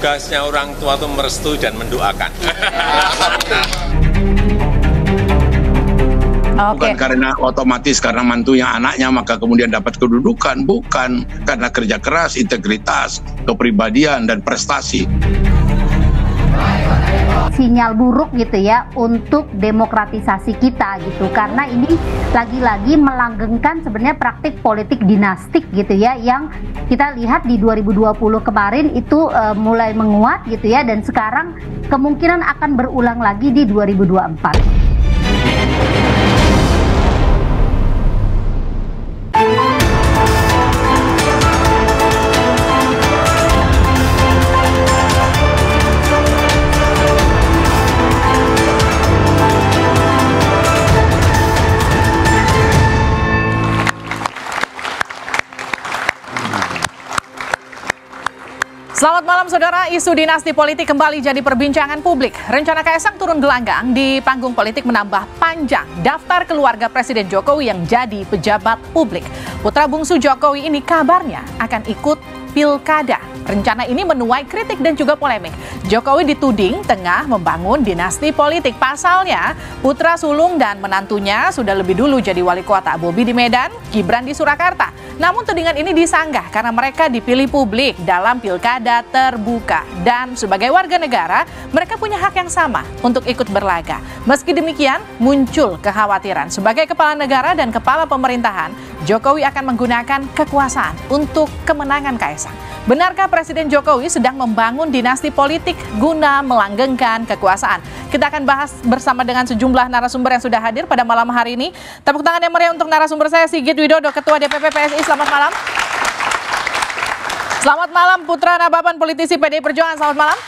Tugasnya orang tua itu merestui dan mendoakan. Bukan karena otomatis karena mantunya anaknya maka kemudian dapat kedudukan, bukan karena kerja keras, integritas, kepribadian dan prestasi. Sinyal buruk gitu ya untuk demokratisasi kita gitu, karena ini lagi-lagi melanggengkan sebenarnya praktik politik dinastik gitu ya, yang kita lihat di 2020 kemarin itu mulai menguat gitu ya, dan sekarang kemungkinan akan berulang lagi di 2024. Selamat malam saudara, isu dinasti politik kembali jadi perbincangan publik. Rencana Kaisang turun gelanggang di panggung politik menambah panjang daftar keluarga Presiden Jokowi yang jadi pejabat publik. Putra bungsu Jokowi ini kabarnya akan ikut pilkada. Rencana ini menuai kritik dan juga polemik. Jokowi dituding tengah membangun dinasti politik. Pasalnya, putra sulung dan menantunya sudah lebih dulu jadi wali kota. Bobi di Medan, Gibran di Surakarta. Namun tudingan ini disanggah karena mereka dipilih publik dalam pilkada terbuka. Dan sebagai warga negara, mereka punya hak yang sama untuk ikut berlaga. Meski demikian, muncul kekhawatiran. Sebagai kepala negara dan kepala pemerintahan, Jokowi akan menggunakan kekuasaan untuk kemenangan Kaisang. Benarkah Presiden Jokowi sedang membangun dinasti politik guna melanggengkan kekuasaan? Kita akan bahas bersama dengan sejumlah narasumber yang sudah hadir pada malam hari ini. Tepuk tangan yang meriah untuk narasumber saya, Sigit Widodo, Ketua DPP PSI. Selamat malam. Selamat malam, Putra Nababan, politisi PDI Perjuangan. Selamat malam.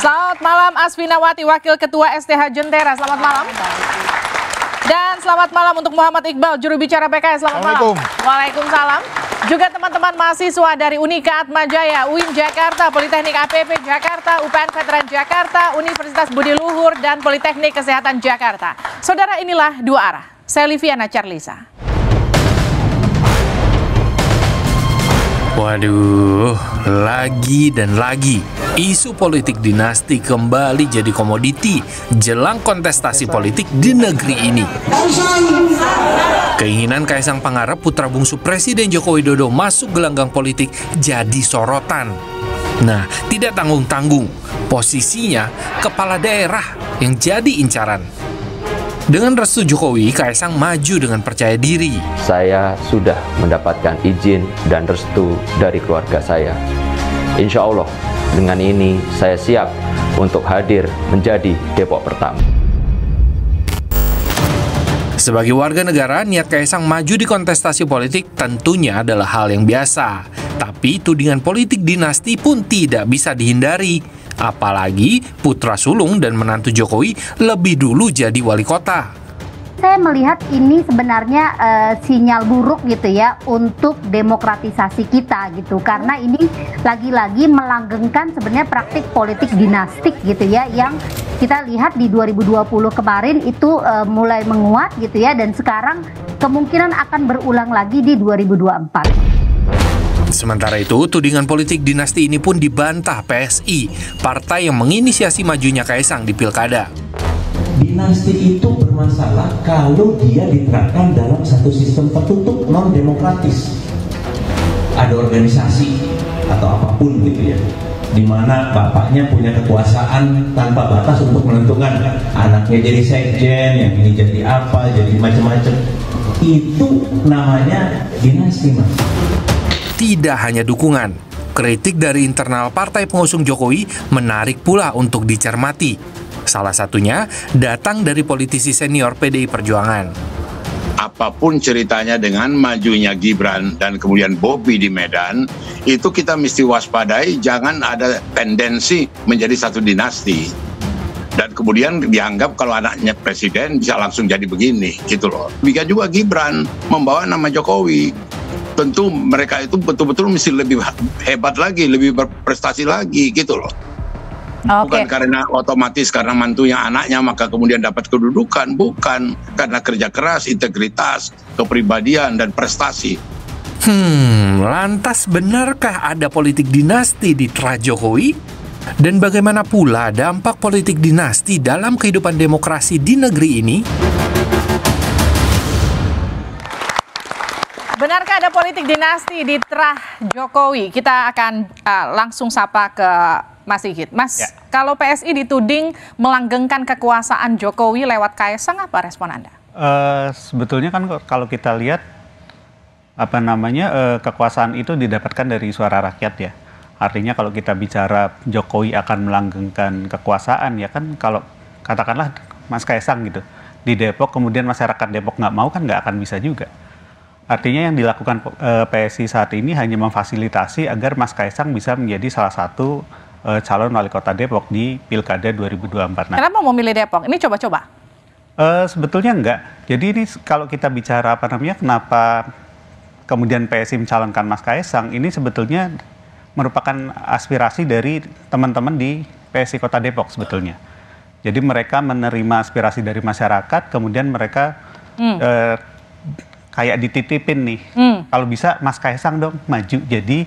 Selamat malam, Asfinawati, Wakil Ketua STH Jentera. Selamat malam. Dan selamat malam untuk Muhammad Iqbal, juru bicara PKS. Selamat malam. Waalaikumsalam. Juga teman-teman mahasiswa dari Unika Atmajaya, UIN Jakarta, Politeknik APP Jakarta, UPN Veteran Jakarta, Universitas Budi Luhur, dan Politeknik Kesehatan Jakarta. Saudara, inilah Dua Arah. Saya Liviana Charlisa. Waduh, lagi dan lagi isu politik dinasti kembali jadi komoditi jelang kontestasi politik di negeri ini. Keinginan Kaisang Pangarep, putra bungsu Presiden Joko Widodo, masuk gelanggang politik jadi sorotan. Nah, tidak tanggung-tanggung, posisinya kepala daerah yang jadi incaran. Dengan restu Jokowi, Kaisang maju dengan percaya diri. Saya sudah mendapatkan izin dan restu dari keluarga saya. Insya Allah, dengan ini saya siap untuk hadir menjadi Depok pertama. Sebagai warga negara, niat Kaisang maju di kontestasi politik tentunya adalah hal yang biasa. Tapi tudingan politik dinasti pun tidak bisa dihindari. Apalagi putra sulung dan menantu Jokowi lebih dulu jadi wali kota. Saya melihat ini sebenarnya sinyal buruk gitu ya untuk demokratisasi kita gitu, karena ini lagi-lagi melanggengkan sebenarnya praktik politik dinastik gitu ya, yang kita lihat di 2020 kemarin itu mulai menguat gitu ya, dan sekarang kemungkinan akan berulang lagi di 2024. Sementara itu, tudingan politik dinasti ini pun dibantah PSI, partai yang menginisiasi majunya Kaisang di pilkada. Dinasti itu bermasalah kalau dia diterapkan dalam satu sistem tertutup non-demokratis. Ada organisasi atau apapun gitu ya, di mana bapaknya punya kekuasaan tanpa batas untuk menentukan anaknya jadi sekjen, yang ini jadi apa, jadi macam-macam. Itu namanya dinasti, Mas. Tidak hanya dukungan, kritik dari internal partai pengusung Jokowi menarik pula untuk dicermati. Salah satunya datang dari politisi senior PDI Perjuangan. Apapun ceritanya dengan majunya Gibran dan kemudian Bobi di Medan, itu kita mesti waspadai, jangan ada tendensi menjadi satu dinasti. Dan kemudian dianggap kalau anaknya presiden bisa langsung jadi begini, gitu loh. Begitu juga Gibran membawa nama Jokowi. Tentu mereka itu betul-betul mesti lebih hebat lagi, lebih berprestasi lagi, gitu loh. Bukan karena otomatis karena mantunya anaknya maka kemudian dapat kedudukan, bukan karena kerja keras, integritas, kepribadian dan prestasi. Lantas benarkah ada politik dinasti di Terah Jokowi? Dan bagaimana pula dampak politik dinasti dalam kehidupan demokrasi di negeri ini? Benarkah ada politik dinasti di Terah Jokowi? Kita akan langsung sapa ke Mas Sigit. Mas, kalau PSI dituding melanggengkan kekuasaan Jokowi lewat Kaesang, apa respon Anda? Sebetulnya kan kalau kita lihat kekuasaan itu didapatkan dari suara rakyat ya. Artinya kalau kita bicara Jokowi akan melanggengkan kekuasaan ya kan, kalau katakanlah Mas Kaesang gitu di Depok, kemudian masyarakat Depok nggak mau, kan nggak akan bisa juga. Artinya yang dilakukan PSI saat ini hanya memfasilitasi agar Mas Kaesang bisa menjadi salah satu calon wali kota Depok di Pilkada 2024. Nah, kenapa mau milih Depok? Ini coba-coba. Sebetulnya enggak. Jadi ini kalau kita bicara kenapa kemudian PSI mencalonkan Mas Kaesang, ini sebetulnya merupakan aspirasi dari teman-teman di PSI Kota Depok sebetulnya. Jadi mereka menerima aspirasi dari masyarakat, kemudian mereka kayak dititipin nih, kalau bisa Mas Kaesang dong maju jadi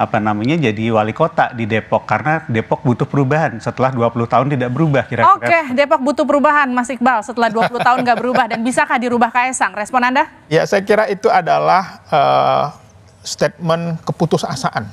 jadi wali kota di Depok, karena Depok butuh perubahan setelah 20 tahun tidak berubah kira-kira. Oke, Depok butuh perubahan, Mas Iqbal, setelah 20 tahun nggak berubah, dan bisakah dirubah Kaesang? Respon Anda? Ya, saya kira itu adalah statement keputusasaan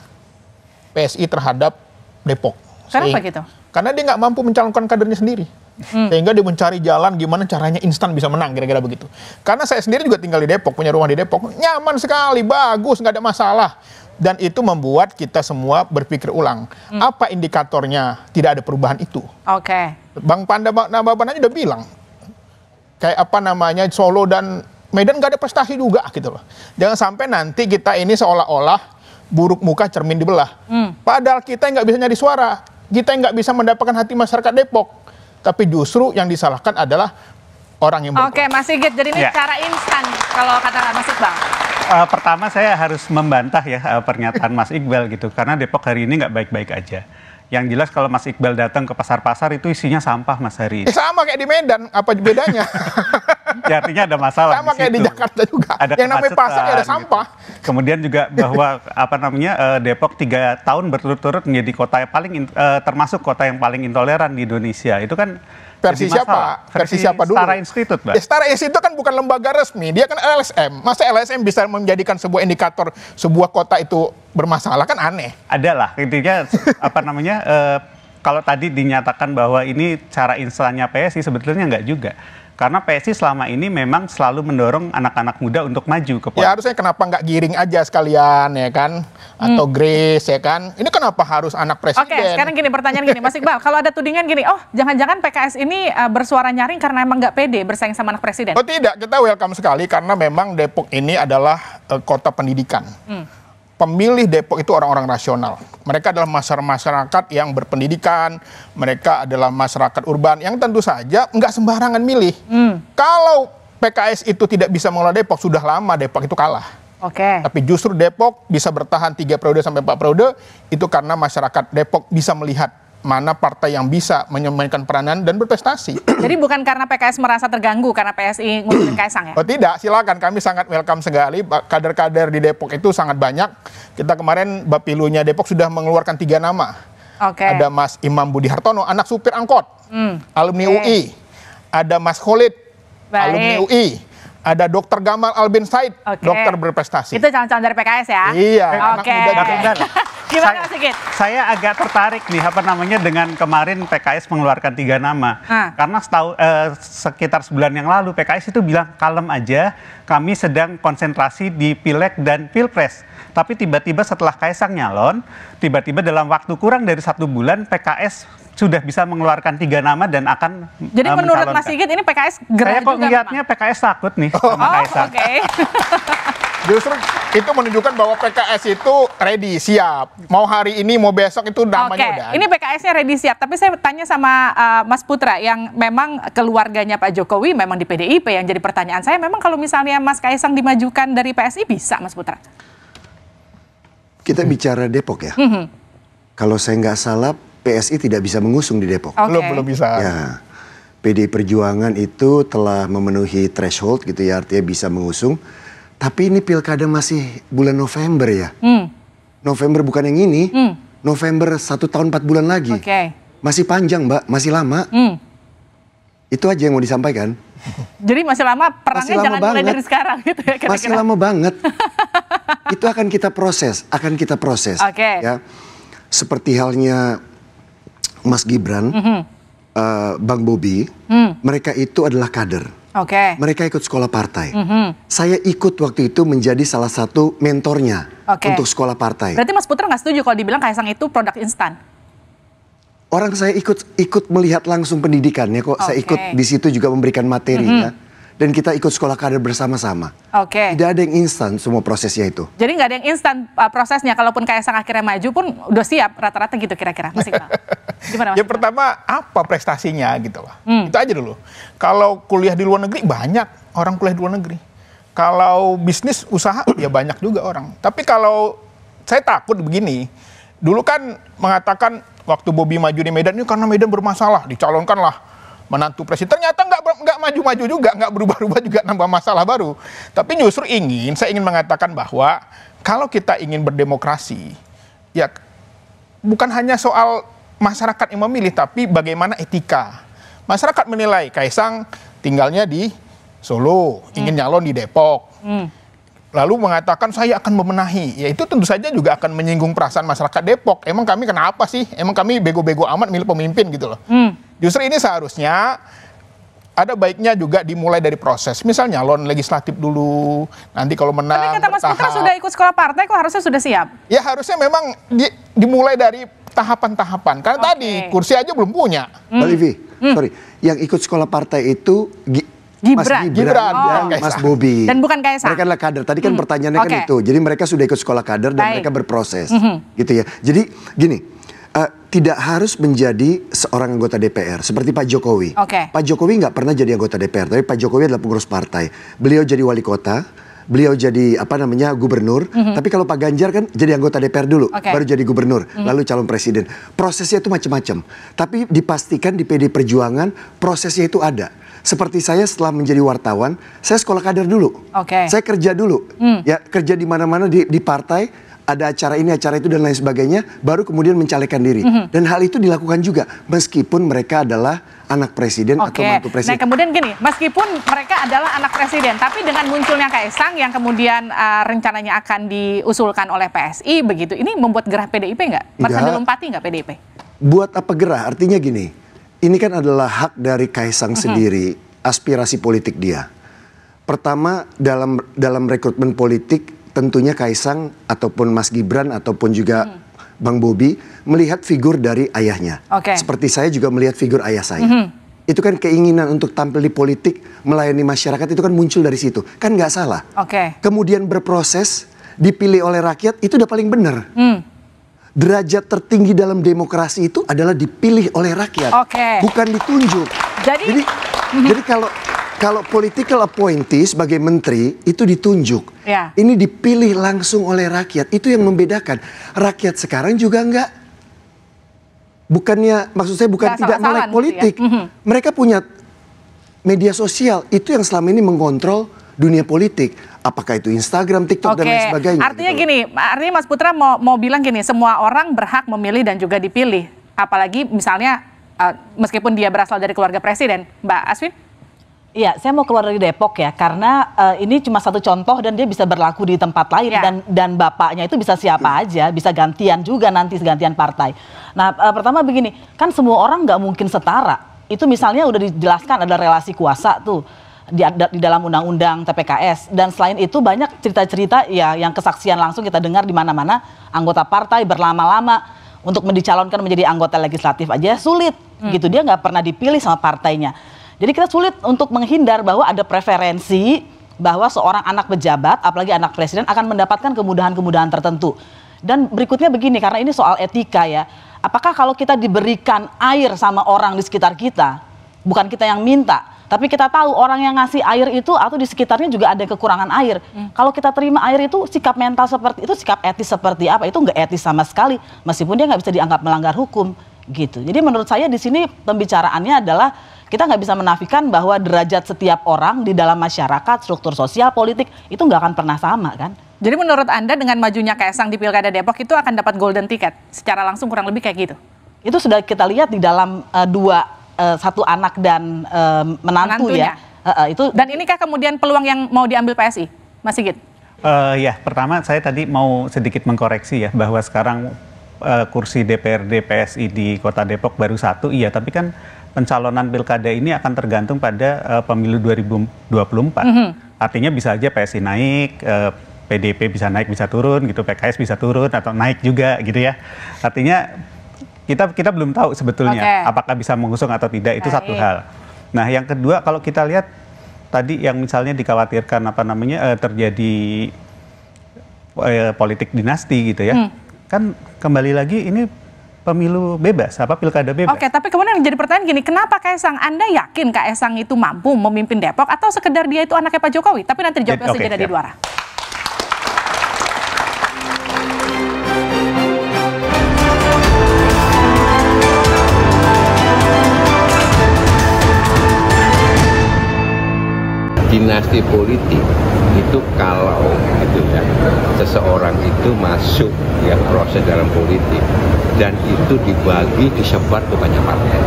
PSI terhadap Depok. Kenapa gitu? Karena dia nggak mampu mencalonkan kadernya sendiri. Sehingga dia mencari jalan gimana caranya instan bisa menang, kira-kira begitu. Karena saya sendiri juga tinggal di Depok, punya rumah di Depok, nyaman sekali, bagus, nggak ada masalah. Dan itu membuat kita semua berpikir ulang, apa indikatornya tidak ada perubahan itu. Oke. Bang Panda Nababan aja udah bilang, kayak Solo dan Medan nggak ada prestasi juga gitu loh. Jangan sampai nanti kita ini seolah-olah buruk muka cermin dibelah. Padahal kita nggak bisa nyari suara, kita nggak bisa mendapatkan hati masyarakat Depok. Tapi justru yang disalahkan adalah orang yang berkuasa. Oke, Mas Sigit, jadi ini cara instan kalau kata Mas Iqbal. Pertama saya harus membantah ya pernyataan Mas Iqbal gitu, karena Depok hari ini nggak baik-baik aja. Yang jelas kalau Mas Iqbal datang ke pasar-pasar itu isinya sampah, Mas Hari. Sama kayak di Medan, apa bedanya? Ya, artinya ada masalah. Sama kayak di Jakarta juga. Ada yang namanya pasar ya ada sampah. Gitu. Kemudian juga bahwa Depok 3 tahun berturut-turut menjadi kota yang paling termasuk kota yang paling intoleran di Indonesia. Itu kan versi siapa? Versi siapa dulu? Setara Institut, Mbak. Ya, Setara Institut kan bukan lembaga resmi, dia kan LSM. Masa LSM bisa menjadikan sebuah indikator sebuah kota itu bermasalah, kan aneh. Adalah intinya kalau tadi dinyatakan bahwa ini cara instannya PSI, sebetulnya enggak juga. Karena PSI selama ini memang selalu mendorong anak-anak muda untuk maju ke politik. Ya harusnya kenapa nggak giring aja sekalian ya kan? Atau Grace ya kan? Ini kenapa harus anak presiden? Oke, sekarang gini, pertanyaan gini, Mas Iqbal. Kalau ada tudingan gini, oh jangan-jangan PKS ini bersuara nyaring karena emang nggak pede bersaing sama anak presiden? Oh tidak, kita welcome sekali karena memang Depok ini adalah kota pendidikan. Pemilih Depok itu orang-orang rasional. Mereka adalah masyarakat yang berpendidikan, mereka adalah masyarakat urban yang tentu saja nggak sembarangan milih. Kalau PKS itu tidak bisa mengelola Depok, sudah lama Depok itu kalah. Oke. Tapi justru Depok bisa bertahan 3 periode sampai 4 periode, itu karena masyarakat Depok bisa melihat mana partai yang bisa memainkan peranan dan berprestasi. Jadi bukan karena PKS merasa terganggu karena PSI ngusung Kaesang ya? Oh tidak, silakan, kami sangat welcome sekali. Kader-kader di Depok itu sangat banyak. Kita kemarin Bapilunya Depok sudah mengeluarkan 3 nama. Oke. Ada Mas Imam Budi Hartono, anak supir angkot, alumni UI. Ada Mas Khalid, alumni UI. Ada Dr. Gamal Albin Said, dokter berprestasi. Itu calon-calon dari PKS ya? Iya. Oke. Gimana Mas Sigit? Saya agak tertarik nih dengan kemarin PKS mengeluarkan 3 nama. Karena sekitar sebulan yang lalu PKS itu bilang kalem aja, kami sedang konsentrasi di Pileg dan Pilpres. Tapi tiba-tiba setelah Kaesang nyalon, tiba-tiba dalam waktu kurang dari 1 bulan PKS sudah bisa mengeluarkan 3 nama dan akan jadi menurut Mas Sigit ini PKS gerah juga? Saya kok ngeliatnya PKS takut nih sama Kaesang. Oke. Justru itu menunjukkan bahwa PKS itu ready, siap. Mau hari ini, mau besok itu namanya udah. Ini PKS-nya ready, siap. Tapi saya tanya sama Mas Putra yang memang keluarganya Pak Jokowi memang di PDIP. Yang jadi pertanyaan saya, memang kalau misalnya Mas Kaesang dimajukan dari PSI bisa, Mas Putra? Kita bicara Depok ya. Kalau saya nggak salah, PSI tidak bisa mengusung di Depok. Belum bisa. Ya, PD Perjuangan itu telah memenuhi threshold gitu ya, artinya bisa mengusung. Tapi ini pilkada masih bulan November ya. November bukan yang ini. November 1 tahun 4 bulan lagi. Masih panjang Mbak, masih lama. Itu aja yang mau disampaikan. Jadi masih lama, perangnya masih jangan mulai dari sekarang gitu ya kira-kira. Masih lama banget. Itu akan kita proses, ya. Seperti halnya Mas Gibran, Bang Bobi, mereka itu adalah kader. Mereka ikut sekolah partai. Saya ikut waktu itu menjadi salah satu mentornya untuk sekolah partai. Berarti Mas Putra nggak setuju kalau dibilang Kaisang itu produk instan? Orang saya ikut melihat langsung pendidikannya kok. Saya ikut di situ juga memberikan materinya. Dan kita ikut sekolah kader bersama-sama. Tidak ada yang instan semua prosesnya itu. Jadi nggak ada yang instan prosesnya. Kalaupun Kaisang akhirnya maju pun udah siap rata-rata gitu kira-kira. Mas Iqbal. Gimana Mas? Ya pertama apa prestasinya gitu lah. Itu aja dulu. Kalau kuliah di luar negeri banyak orang kuliah di luar negeri. Kalau bisnis usaha ya banyak juga orang. Tapi kalau saya takut begini. Dulu kan mengatakan waktu Bobi maju di Medan ini karena Medan bermasalah, dicalonkanlah menantu presiden. Ternyata nggak maju-maju juga, nggak berubah-ubah juga, nambah masalah baru. Tapi justru saya ingin mengatakan bahwa kalau kita ingin berdemokrasi, ya bukan hanya soal masyarakat yang memilih, tapi bagaimana etika. Masyarakat menilai Kaisang tinggalnya di Solo, ingin nyalon di Depok. Lalu mengatakan saya akan membenahi, ya itu tentu saja juga akan menyinggung perasaan masyarakat Depok. Emang kami kenapa sih? Emang kami bego-bego amat milih pemimpin gitu loh. Justru ini seharusnya ada baiknya juga dimulai dari proses. Misalnya nyalon legislatif dulu, nanti kalau menang. Tapi kata Mas Putra sudah ikut sekolah partai kok harusnya sudah siap? Ya harusnya memang dimulai dari tahapan-tahapan. Karena tadi kursi aja belum punya. Mbak Livi, sorry, yang ikut sekolah partai itu Gibran dan Mas Bobi. Dan bukan Kaisang. Mereka adalah kader. Tadi kan pertanyaannya kan itu. Jadi mereka sudah ikut sekolah kader dan mereka berproses. Gitu ya. Jadi gini, tidak harus menjadi seorang anggota DPR seperti Pak Jokowi. Pak Jokowi nggak pernah jadi anggota DPR, tapi Pak Jokowi adalah pengurus partai. Beliau jadi wali kota, beliau jadi gubernur. Tapi kalau Pak Ganjar kan jadi anggota DPR dulu, baru jadi gubernur, lalu calon presiden. Prosesnya itu macam-macam. Tapi dipastikan di PD Perjuangan prosesnya itu ada. Seperti saya setelah menjadi wartawan, saya sekolah kader dulu. Saya kerja dulu. Ya, kerja di mana-mana di partai, ada acara ini, acara itu dan lain sebagainya, baru kemudian mencalekkan diri. Dan hal itu dilakukan juga meskipun mereka adalah anak presiden atau mantu presiden. Nah, kemudian gini, meskipun mereka adalah anak presiden, tapi dengan munculnya Kaisang yang kemudian rencananya akan diusulkan oleh PSI begitu, ini membuat gerah PDIP nggak? Merasa dilompati nggak PDIP? Buat apa gerah? Artinya gini. Ini kan adalah hak dari Kaisang sendiri, aspirasi politik dia. Pertama, dalam rekrutmen politik, tentunya Kaisang ataupun Mas Gibran ataupun juga Bang Bobi melihat figur dari ayahnya. Seperti saya juga melihat figur ayah saya. Itu kan keinginan untuk tampil di politik, melayani masyarakat, itu kan muncul dari situ. Kan nggak salah. Kemudian berproses, dipilih oleh rakyat, itu udah paling benar. Derajat tertinggi dalam demokrasi itu adalah dipilih oleh rakyat, bukan ditunjuk. Jadi kalau political appointee sebagai menteri itu ditunjuk, ini dipilih langsung oleh rakyat. Itu yang membedakan. Rakyat sekarang juga enggak, maksud saya bukan tidak melek politik. Mereka punya media sosial, itu yang selama ini mengontrol dunia politik. Apakah itu Instagram, TikTok, dan lain sebagainya. Artinya gitu. Artinya Mas Putra mau bilang gini, semua orang berhak memilih dan juga dipilih. Apalagi misalnya meskipun dia berasal dari keluarga presiden. Mbak Aswin? Iya, saya mau keluar dari Depok ya, karena ini cuma satu contoh dan dia bisa berlaku di tempat lain. Dan bapaknya itu bisa siapa aja, bisa gantian juga nanti, gantian partai. Nah, pertama begini, kan semua orang nggak mungkin setara. Itu misalnya udah dijelaskan ada relasi kuasa tuh. Di dalam undang-undang TPKS, dan selain itu banyak cerita-cerita ya yang kesaksian langsung kita dengar di mana-mana, anggota partai berlama-lama untuk dicalonkan menjadi anggota legislatif aja sulit gitu, dia nggak pernah dipilih sama partainya. Jadi kita sulit untuk menghindar bahwa ada preferensi bahwa seorang anak pejabat, apalagi anak presiden, akan mendapatkan kemudahan-kemudahan tertentu. Dan berikutnya begini, karena ini soal etika ya, apakah kalau kita diberikan air sama orang di sekitar kita, bukan kita yang minta, tapi kita tahu orang yang ngasih air itu atau di sekitarnya juga ada kekurangan air. Kalau kita terima air itu, sikap mental seperti itu, sikap etis seperti apa? Itu nggak etis sama sekali. Meskipun dia nggak bisa dianggap melanggar hukum. gitu. Jadi menurut saya di sini pembicaraannya adalah kita nggak bisa menafikan bahwa derajat setiap orang di dalam masyarakat, struktur sosial, politik itu nggak akan pernah sama kan. Jadi menurut Anda dengan majunya Kaesang di Pilkada Depok itu akan dapat golden ticket? Secara langsung kurang lebih kayak gitu? Itu sudah kita lihat di dalam satu anak dan menantu ya. Itu. Dan inikah kemudian peluang yang mau diambil PSI, Mas Sigit? Ya, pertama saya tadi mau sedikit mengkoreksi ya, bahwa sekarang kursi DPRD PSI di Kota Depok baru 1, iya, tapi kan pencalonan pilkada ini akan tergantung pada pemilu 2024. Artinya bisa aja PSI naik, PDIP bisa naik, bisa turun gitu, PKS bisa turun atau naik juga gitu ya. Artinya kita belum tahu sebetulnya apakah bisa mengusung atau tidak, itu satu hal. Nah, yang kedua kalau kita lihat tadi yang misalnya dikhawatirkan terjadi politik dinasti gitu ya. Kan kembali lagi ini pemilu bebas, pilkada bebas. Oke, tapi kemudian jadi pertanyaan gini, kenapa Kaesang? Anda yakin Kaesang itu mampu memimpin Depok atau sekedar dia itu anaknya Pak Jokowi? Tapi nanti dijawabnya saja dari Duara. Dinasti politik itu kalau gitu ya, seseorang itu masuk ya proses dalam politik dan itu dibagi, disebar ke banyak partai,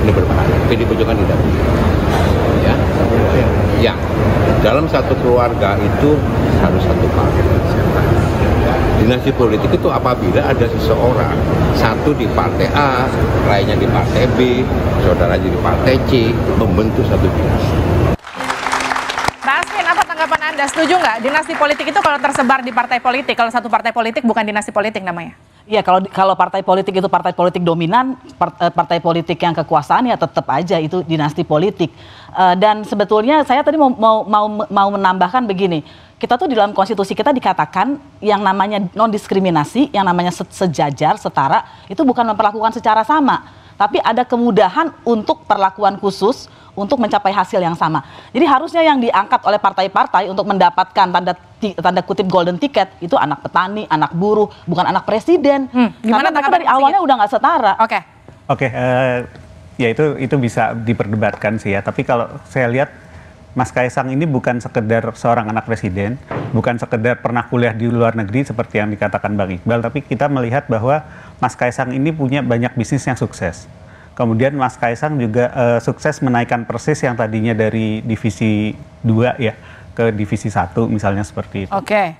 ini berbahaya. PD Perjuangan tidak punya ya. Yang dalam satu keluarga itu harus satu partai. Dinasti politik itu apabila ada seseorang, satu di partai A, lainnya di partai B, saudaranya di partai C, membentuk satu dinasti. Tanggapan Anda, setuju nggak dinasti politik itu kalau tersebar di partai politik, kalau satu partai politik bukan dinasti politik namanya? Iya, kalau partai politik itu partai politik dominan, partai politik yang kekuasaan ya tetap aja itu dinasti politik. Dan sebetulnya saya tadi mau menambahkan begini, kita tuh di dalam konstitusi kita dikatakan yang namanya non-diskriminasi, yang namanya sejajar, setara, itu bukan memperlakukan secara sama, tapi ada kemudahan untuk perlakuan khusus untuk mencapai hasil yang sama. Jadi harusnya yang diangkat oleh partai-partai untuk mendapatkan tanda kutip golden ticket itu anak petani, anak buruh, bukan anak presiden. Karena mereka dari awalnya udah nggak setara. Oke, ya itu bisa diperdebatkan sih ya. Tapi kalau saya lihat Mas Kaesang ini bukan sekedar seorang anak presiden, bukan sekedar pernah kuliah di luar negeri seperti yang dikatakan Bang Iqbal, tapi kita melihat bahwa Mas Kaesang ini punya banyak bisnis yang sukses. Kemudian Mas Kaesang juga sukses menaikkan Persis yang tadinya dari divisi 2 ya ke divisi 1 misalnya seperti itu.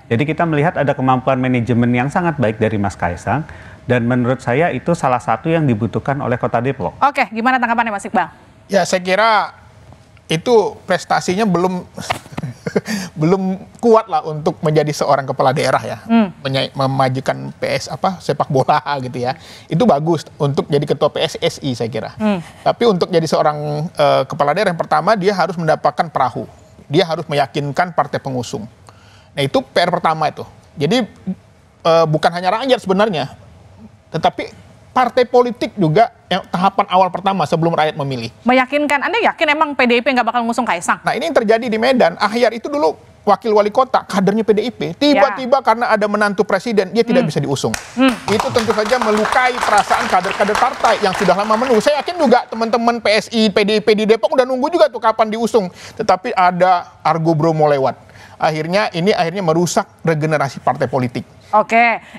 Jadi kita melihat ada kemampuan manajemen yang sangat baik dari Mas Kaesang dan menurut saya itu salah satu yang dibutuhkan oleh Kota Depok. Gimana tanggapannya Mas Iqbal? Ya, saya kira itu prestasinya belum kuat lah untuk menjadi seorang kepala daerah ya, memajukan sepak bola gitu ya, itu bagus untuk jadi ketua PSSI saya kira. Tapi untuk jadi seorang kepala daerah yang pertama dia harus mendapatkan perahu, dia harus meyakinkan partai pengusung. Nah itu PR pertama itu. Jadi bukan hanya rakyat sebenarnya, tetapi partai politik juga yang tahapan awal pertama sebelum rakyat memilih. Meyakinkan, Anda yakin emang PDIP nggak bakal ngusung Kaesang? Nah ini yang terjadi di Medan. Ahyar itu dulu wakil wali kota, kadernya PDIP. Tiba-tiba karena ada menantu presiden, dia tidak bisa diusung. Itu tentu saja melukai perasaan kader-kader partai yang sudah lama menunggu. Saya yakin juga teman-teman PSI, PDIP di Depok udah nunggu juga tuh kapan diusung. Tetapi ada Argo Bromo lewat. Akhirnya merusak regenerasi partai politik.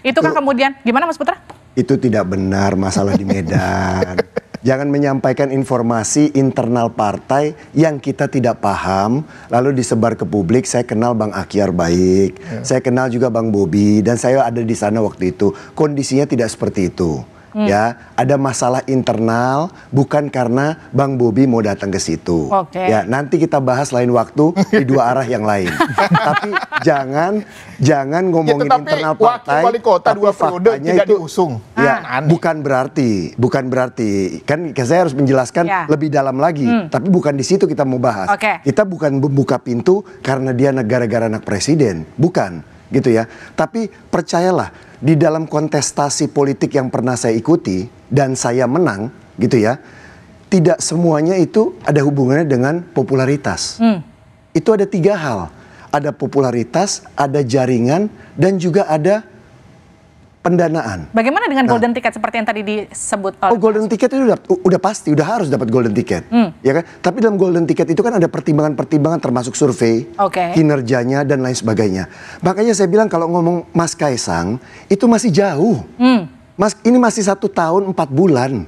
Itu kan kemudian, gimana Mas Putra? Itu tidak benar masalah di Medan. Jangan menyampaikan informasi internal partai yang kita tidak paham, lalu disebar ke publik. Saya kenal Bang Akhyar baik, saya kenal juga Bang Bobi, dan saya ada di sana waktu itu. Kondisinya tidak seperti itu. Ya, ada masalah internal, bukan karena Bang Bobi mau datang ke situ. Ya, nanti kita bahas lain waktu di dua arah yang lain. Tapi jangan ngomongin internal partai. Wali kota 2 periode tidak diusung. Ya, bukan berarti kan saya harus menjelaskan lebih dalam lagi. Tapi bukan di situ kita mau bahas. Kita bukan membuka pintu karena dia gara-gara anak presiden, bukan gitu ya. Tapi percayalah, di dalam kontestasi politik yang pernah saya ikuti dan saya menang gitu ya, tidak semuanya itu ada hubungannya dengan popularitas. Itu ada 3 hal. Ada popularitas, ada jaringan, dan juga ada pendanaan. Bagaimana dengan golden ticket seperti yang tadi disebut? Golden ticket itu udah pasti, udah harus dapat golden ticket, ya kan? Tapi dalam golden ticket itu kan ada pertimbangan-pertimbangan termasuk survei, kinerjanya dan lain sebagainya. Makanya saya bilang kalau ngomong Mas Kaesang itu masih jauh. Mas, ini masih 1 tahun 4 bulan,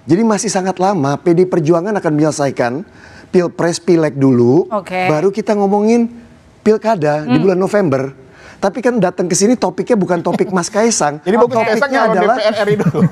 jadi masih sangat lama. PD Perjuangan akan menyelesaikan pilpres, pileg dulu, baru kita ngomongin pilkada di bulan November. Tapi kan datang ke sini topiknya bukan topik Mas Kaesang. Jadi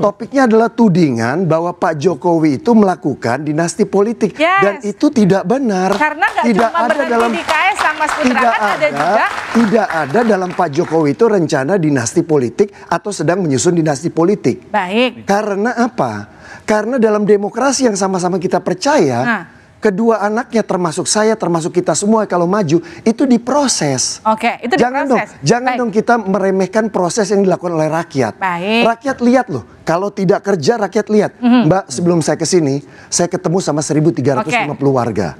topiknya adalah tudingan bahwa Pak Jokowi itu melakukan dinasti politik dan itu tidak benar. Karena nggak tidak cuma ada dalam di Kaesang, Mas Putra, tidak kan ada juga. Tidak ada dalam Pak Jokowi itu rencana dinasti politik atau sedang menyusun dinasti politik. Baik. Karena apa? Karena dalam demokrasi yang sama-sama kita percaya, kedua anaknya termasuk saya, termasuk kita semua kalau maju itu diproses. Itu diproses. Jangan dong kita meremehkan proses yang dilakukan oleh rakyat. Rakyat lihat loh, kalau tidak kerja rakyat lihat. Mbak, sebelum saya ke sini, saya ketemu sama 1.350 warga.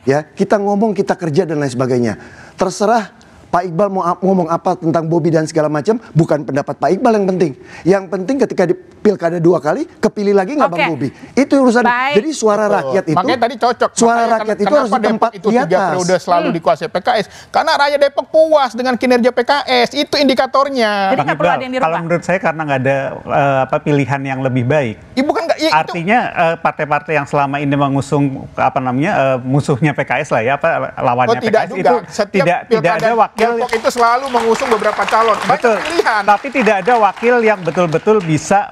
Ya, kita ngomong, kita kerja dan lain sebagainya. Terserah Pak Iqbal mau ngomong apa tentang Bobi dan segala macam, bukan pendapat Pak Iqbal yang penting. Yang penting ketika di pilkada 2 kali, kepilih lagi nggak Bang Bobi? Itu urusan. Jadi suara rakyat itu, makanya tadi cocok. Suara rakyat itu harus di tempat itu 3 periode selalu dikuasai PKS. Karena rakyat Depok puas dengan kinerja PKS, itu indikatornya. Bang Iqbal, kalau menurut saya karena nggak ada pilihan yang lebih baik. Artinya partai-partai yang selama ini mengusung musuhnya PKS lah ya, lawannya PKS itu tidak ada wakil. Depok itu selalu mengusung beberapa calon. Betul. Pilihan. Tapi tidak ada wakil yang betul-betul bisa,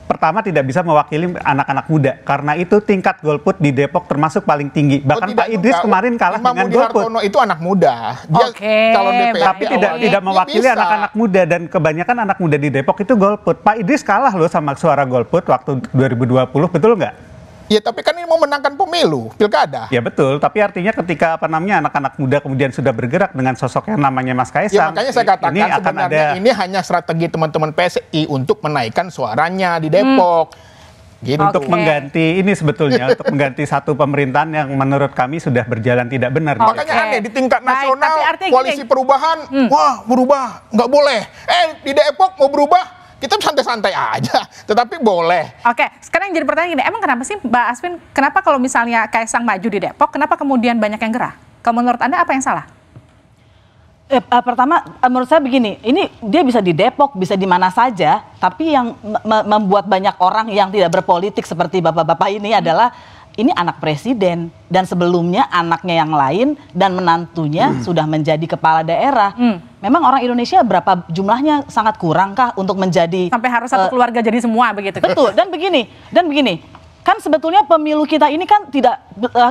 pertama tidak bisa mewakili anak-anak muda. Karena itu tingkat golput di Depok termasuk paling tinggi. Bahkan Pak Idris kemarin kalah dengan golput. Hartono itu anak muda. Dia calon DPRD. Tapi tidak mewakili anak-anak muda. Dan kebanyakan anak muda di Depok itu golput. Pak Idris kalah loh sama suara golput waktu 2020. Betul nggak? Ya tapi kan ini mau menangkan pemilu, pilkada. Ya betul, tapi artinya ketika anak-anak muda kemudian sudah bergerak dengan sosok yang namanya Mas Kaesang. Ya makanya saya katakan sebenarnya ini hanya strategi teman-teman PSI untuk menaikkan suaranya di Depok. Gitu. Untuk mengganti ini sebetulnya, untuk mengganti satu pemerintahan yang menurut kami sudah berjalan tidak benar. Makanya aneh, di tingkat nasional, koalisi perubahan, wah berubah, nggak boleh. Di Depok mau berubah, kita santai-santai aja, tetapi boleh. Sekarang yang jadi pertanyaan gini, emang kenapa sih Mbak Asvin, kenapa kalau misalnya Kaesang maju di Depok, kenapa kemudian banyak yang gerah? Kalau menurut Anda apa yang salah? Pertama, menurut saya begini, ini dia bisa di Depok, bisa di mana saja, tapi yang membuat banyak orang yang tidak berpolitik seperti bapak-bapak ini adalah ini anak presiden dan sebelumnya anaknya yang lain dan menantunya sudah menjadi kepala daerah. Memang orang Indonesia berapa jumlahnya sangat kurang kah untuk menjadi sampai harus satu keluarga jadi semua begitu? Betul. Dan begini, kan sebetulnya pemilu kita ini kan tidak,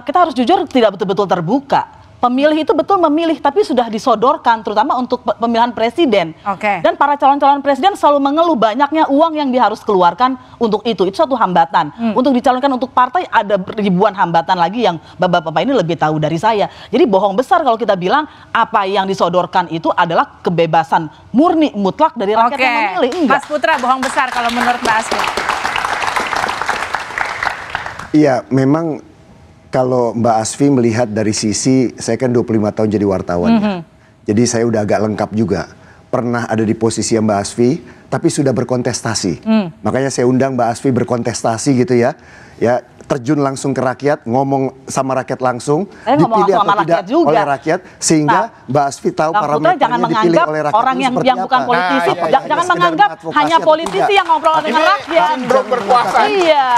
kita harus jujur tidak betul-betul terbuka. Pemilih itu betul memilih, tapi sudah disodorkan, terutama untuk pemilihan presiden. Dan para calon-calon presiden selalu mengeluh banyaknya uang yang dia harus keluarkan untuk itu. Itu suatu hambatan. Untuk dicalonkan untuk partai ada ribuan hambatan lagi yang bapak-bapak ini lebih tahu dari saya. Jadi bohong besar kalau kita bilang apa yang disodorkan itu adalah kebebasan murni mutlak dari rakyat yang memilih. Mas Putra, bohong besar kalau menurut Mbak Asvin. Iya, memang kalau Mbak Asfi melihat dari sisi, saya kan 25 tahun jadi wartawan ya. Jadi saya udah agak lengkap juga. Pernah ada di posisi Mbak Asfi, tapi sudah berkontestasi. Makanya saya undang Mbak Asfi berkontestasi gitu ya. Ya, terjun langsung ke rakyat, ngomong sama rakyat langsung, dipilih atau tidak oleh rakyat, sehingga Mbak Asfi tahu parameternya dipilih oleh rakyat. Orang yang bukan politisi, jangan menganggap hanya politisi yang ngobrol dengan rakyat.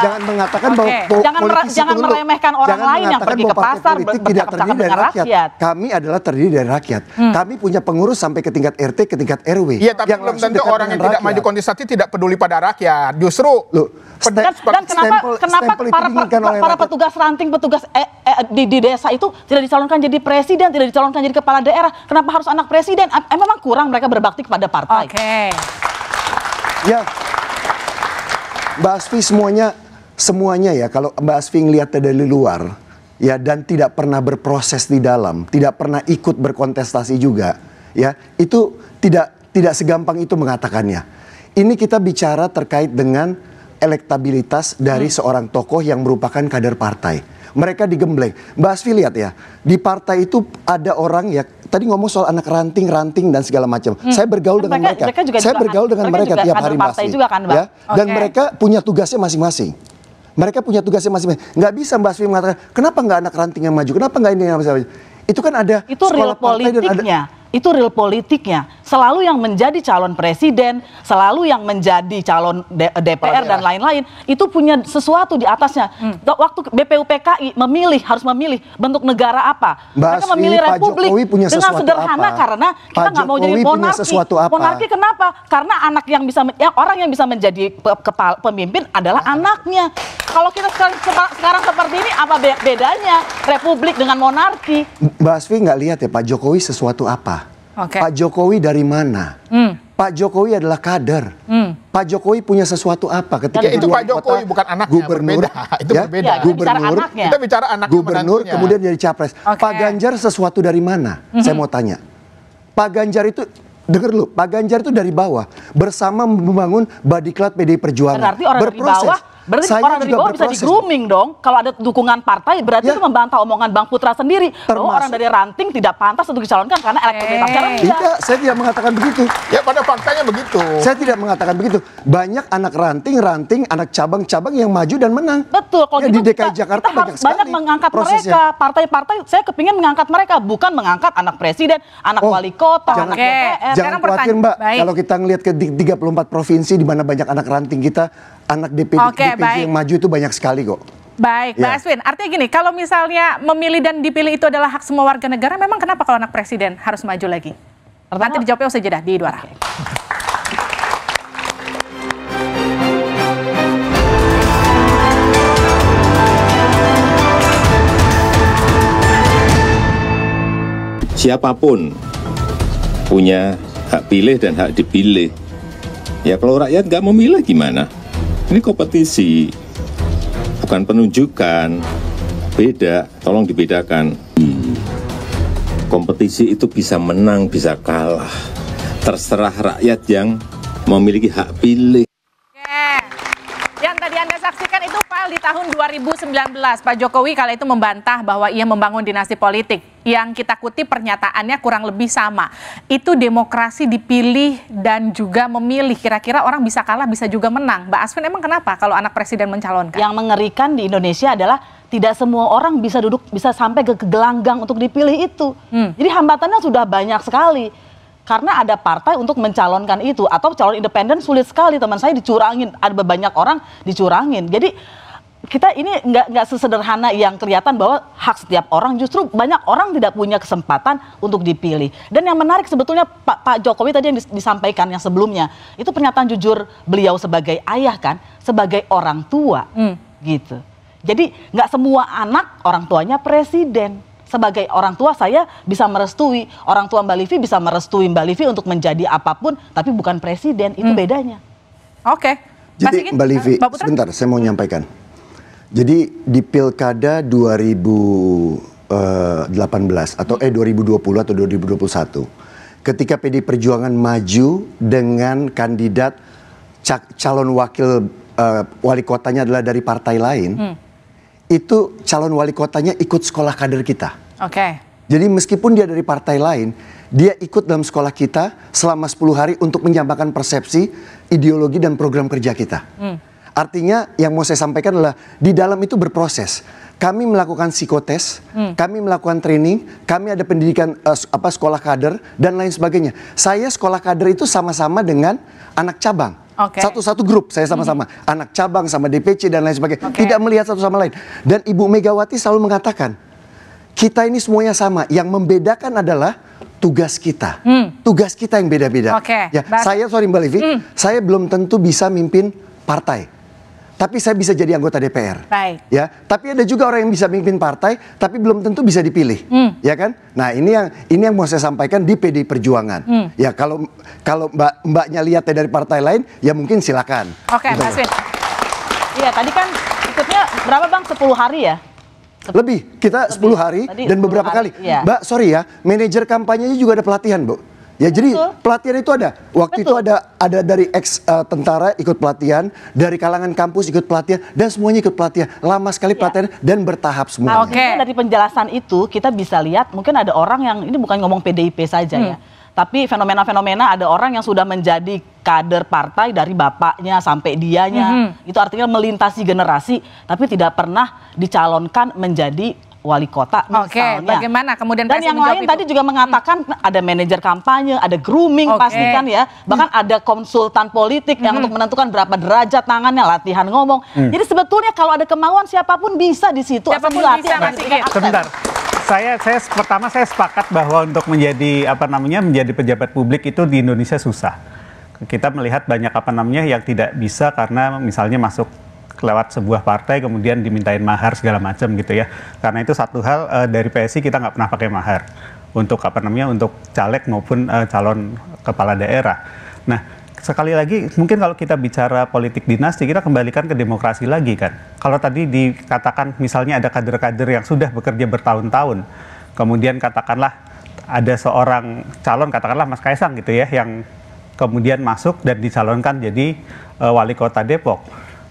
Jangan mengatakan bahwa politisi jangan meremehkan orang lain yang pergi ke pasar bercakap-cakap dengan rakyat. Kami adalah terdiri dari rakyat. Kami punya pengurus sampai ke tingkat RT, ke tingkat RW. Iya, tapi belum tentu orang yang tidak maju kontestasi tidak peduli pada rakyat. Justru dan kenapa para petugas ranting, petugas di desa itu tidak dicalonkan jadi presiden, tidak dicalonkan jadi kepala daerah? Kenapa harus anak presiden? Memang kurang mereka berbakti kepada partai. Ya, Mbak Asfi semuanya ya, kalau Mbak Asfi ngelihat dari luar ya, dan tidak pernah berproses di dalam, tidak pernah ikut berkontestasi juga ya, itu tidak segampang itu mengatakannya. Ini kita bicara terkait dengan elektabilitas dari seorang tokoh yang merupakan kader partai. Mereka digembleng. Mbak Asfi lihat ya, di partai itu ada orang ya, tadi ngomong soal anak ranting dan segala macam. Saya bergaul dengan mereka. Saya bergaul dengan mereka tiap hari Mbak Asfi. Ya? Dan mereka punya tugasnya masing-masing. Mereka punya tugasnya masing-masing. Nggak bisa Mbak Asfi mengatakan, kenapa nggak anak ranting yang maju? Kenapa nggak ini yang maju? Itu kan ada itu real politiknya. Itu real politiknya. Selalu yang menjadi calon presiden, selalu yang menjadi calon DPR dan lain-lain, itu punya sesuatu di atasnya. Waktu BPUPKI harus memilih bentuk negara apa. Mereka memilih republik dengan sederhana karena kita nggak mau jadi monarki. Monarki kenapa? Karena orang yang bisa menjadi pemimpin adalah anaknya. Kalau kita sekarang seperti ini, apa bedanya republik dengan monarki? Mbak Asfi nggak lihat ya Pak Jokowi sesuatu apa? Pak Jokowi dari mana? Pak Jokowi adalah kader. Pak Jokowi punya sesuatu apa ketika itu Pak Jokowi bukan anaknya, gubernur, itu berbeda. Kita bicara anaknya, gubernur kemudian jadi capres. Pak Ganjar sesuatu dari mana? Saya mau tanya. Pak Ganjar itu, dengar dulu, Pak Ganjar itu dari bawah bersama membangun Badiklat PDI Perjuangan. Berarti orang dari bawah. Berarti orang dari bawah bisa di-grooming dong. Kalau ada dukungan partai, berarti itu membantah omongan Bang Putra sendiri. Bahwa orang dari ranting tidak pantas untuk dicalonkan karena elektabilitas. Tidak, saya tidak mengatakan begitu. Ya pada faktanya begitu. Saya tidak mengatakan begitu. Banyak anak ranting, anak cabang-cabang yang maju dan menang. Betul. Kalau ya, gitu di DKI Jakarta banyak mengangkat mereka. Partai-partai, saya kepingin mengangkat mereka. Bukan mengangkat anak presiden, anak wali kota, anak DPR. Jangan khawatir Mbak, kalau kita ngelihat ke 34 provinsi di mana banyak anak ranting kita, anak DPD yang maju itu banyak sekali kok. Baik, Mbak Aswin. Artinya gini, kalau misalnya memilih dan dipilih itu adalah hak semua warga negara, memang kenapa kalau anak presiden harus maju lagi? Nanti dijawabnya usai jeda di Dua Arah. Siapapun punya hak pilih dan hak dipilih. Ya kalau rakyat nggak memilih gimana? Ini kompetisi, bukan penunjukan. Beda, tolong dibedakan. Kompetisi itu bisa menang, bisa kalah. Terserah rakyat yang memiliki hak pilih. Yang tadi Anda saksikan itu file di tahun 2019. Pak Jokowi kala itu membantah bahwa ia membangun dinasti politik. Yang kita kutip pernyataannya kurang lebih sama. Itu demokrasi dipilih dan juga memilih. Kira-kira orang bisa kalah, bisa juga menang. Mbak Asvin, emang kenapa kalau anak presiden mencalonkan? Yang mengerikan di Indonesia adalah tidak semua orang bisa sampai ke gelanggang untuk dipilih itu. Jadi hambatannya sudah banyak sekali. Karena ada partai untuk mencalonkan itu. Atau calon independen sulit sekali. Teman saya dicurangin. Ada banyak orang dicurangin. Jadi kita ini nggak sesederhana yang kelihatan bahwa hak setiap orang. Justru banyak orang tidak punya kesempatan untuk dipilih. Dan yang menarik sebetulnya Pak Jokowi tadi yang disampaikan yang sebelumnya. Itu pernyataan jujur beliau sebagai ayah kan. Sebagai orang tua gitu. Jadi nggak semua anak orang tuanya presiden. Sebagai orang tua saya bisa merestui, orang tua Mbak Livi bisa merestui Mbak Livi untuk menjadi apapun, tapi bukan presiden, itu bedanya. Oke. Jadi Mbak Livi, sebentar saya mau nyampaikan. Jadi di Pilkada 2018 atau 2020 atau 2021, ketika PDI Perjuangan maju dengan kandidat calon wakil wali kotanya adalah dari partai lain, itu calon wali kotanya ikut sekolah kader kita. Oke. Jadi meskipun dia dari partai lain, dia ikut dalam sekolah kita selama 10 hari untuk menyampaikan persepsi, ideologi dan program kerja kita. Artinya yang mau saya sampaikan adalah di dalam itu berproses. Kami melakukan psikotes, kami melakukan training, kami ada pendidikan sekolah kader dan lain sebagainya. Saya sekolah kader itu sama-sama dengan anak cabang. Satu-satu grup saya sama-sama. Anak cabang sama DPC dan lain sebagainya. Tidak melihat satu sama lain. Dan Ibu Megawati selalu mengatakan, kita ini semuanya sama. Yang membedakan adalah tugas kita. Tugas kita yang beda-beda. Ya, saya sorry Mbak Livi, saya belum tentu bisa mimpin partai. Tapi saya bisa jadi anggota DPR. Ya, tapi ada juga orang yang bisa mimpin partai, tapi belum tentu bisa dipilih, ya kan? Nah ini yang mau saya sampaikan di PDI Perjuangan. Ya kalau mbaknya lihatnya dari partai lain, ya mungkin silakan. Oke, Mbak Aswin. Iya, tadi kan ikutnya berapa Bang? 10 hari ya? Lebih, kita 10 hari dan beberapa kali. Iya. Mbak, sorry ya, manajer kampanyenya juga ada pelatihan, Bu. Ya, jadi pelatihan itu ada. Waktu itu ada dari ex tentara ikut pelatihan, dari kalangan kampus ikut pelatihan, dan semuanya ikut pelatihan. Lama sekali pelatihan dan bertahap semuanya. Dari penjelasan itu kita bisa lihat mungkin ada orang yang ini bukan ngomong PDIP saja ya. Tapi fenomena-fenomena ada orang yang sudah menjadi kader partai dari bapaknya sampai dianya. Itu artinya melintasi generasi tapi tidak pernah dicalonkan menjadi wali kota misalnya. Bagaimana kemudian dan yang lain tadi juga mengatakan ada manajer kampanye, ada grooming pastikan ya. Bahkan ada konsultan politik yang untuk menentukan berapa derajat tangannya, latihan ngomong. Jadi sebetulnya kalau ada kemauan siapapun bisa di situ. Siapapun bisa, Mas Sigit. Sebentar. Saya sepakat bahwa untuk menjadi menjadi pejabat publik itu di Indonesia susah. Kita melihat banyak yang tidak bisa karena misalnya masuk lewat sebuah partai kemudian dimintain mahar segala macam gitu ya. Karena itu satu hal dari PSI kita nggak pernah pakai mahar untuk untuk caleg maupun calon kepala daerah. Nah, sekali lagi mungkin kalau kita bicara politik dinasti kita kembalikan ke demokrasi lagi kan. Kalau tadi dikatakan misalnya ada kader-kader yang sudah bekerja bertahun-tahun, kemudian katakanlah ada seorang calon katakanlah Mas Kaisang gitu ya yang kemudian masuk dan dicalonkan jadi wali kota Depok.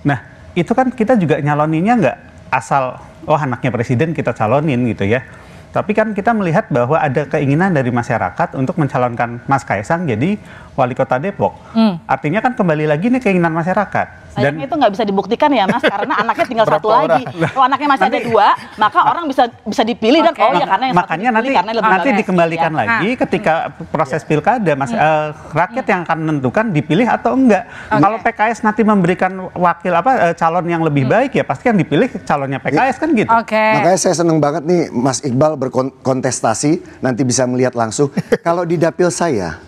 Nah, itu kan kita juga nyaloninnya nggak asal anaknya presiden kita calonin gitu ya. Tapi kan kita melihat bahwa ada keinginan dari masyarakat untuk mencalonkan Mas Kaisang jadi wali kota Depok. Artinya kan kembali lagi nih keinginan masyarakat. Sayangnya itu nggak bisa dibuktikan ya Mas, karena anaknya tinggal satu lagi. Kalau anaknya masih ada dua, maka orang bisa dipilih dan karena yang makanya nanti dikembalikan lagi ketika proses pilkada, Mas, rakyat yang akan menentukan dipilih atau enggak. Kalau PKS nanti memberikan wakil calon yang lebih baik ya pasti yang dipilih calonnya PKS kan gitu. Makanya saya seneng banget nih Mas Iqbal berkontestasi, nanti bisa melihat langsung. Kalau di dapil saya,